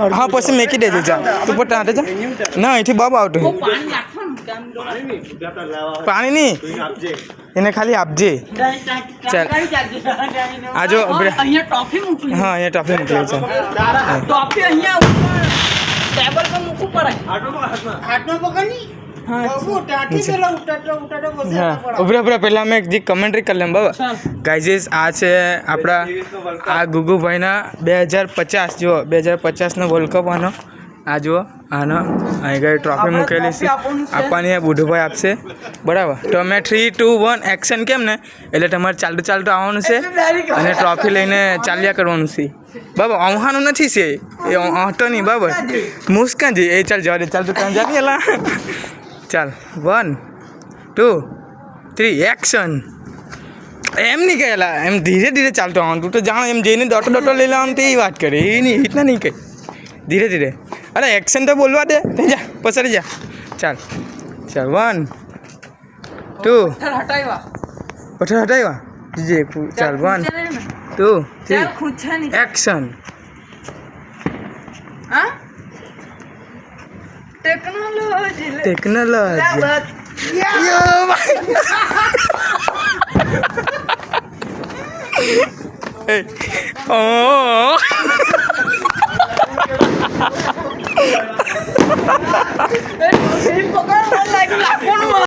हाँ પછી મેકી દેજો જા તું પોતે હાથે જા ના અહીંથી બાબ આવતો પાણી નહીં એને ખાલી આપજે ચાલ આ જો અહીંયા ટોફી મૂકી હા અહીંયા ટોફી મૂકી છે ટોફી અહીંયા ટેબલ પર મૂકવું પડે હાથમાં પકડની ઉભરા પહેલા મેં એક કમેન્ટ્રી કરી લેમ બાબા ગાઈઝીસ આ છે આપણા આ ગુગુભાઈના 2050 જુઓ 2050નો વર્લ્ડ કપ આનો આ જુઓ આનો અહીં ગઈ ટ્રોફી મૂકેલી છે આપવાની એ બુઢુભાઈ આપશે બરાબર તો અમે 3, 2, 1 એક્શન કેમ ને એટલે તમારે ચાલતું આવવાનું છે અને ટ્રોફી લઈને ચાલ્યા કરવાનું છે બાબા આવવાનું નથી છે એ હતો નહીં બાબા મુસ્કાન જી એ ચાલ જવા દે ચાલ તું ત્યાં જા નહીં એલા ચાલ 1, 2, 3 એક્શન એમ નહીં કહેલા એમ ધીરે ધીરે ચાલતો આવવાનું તું તો જાણ એમ જઈને ડોટો લઈ લેવાનું તે વાત કરે એ નહીં રીતના નહીં કહે ધીરે ધીરે અરે એક્શન તો બોલવા દે જા પસરી જા ચાલ 1, 2 પથ્થર હટાવ્યા જે ચાલ 1, 2, 3 એક્શન ટેકનોલોજી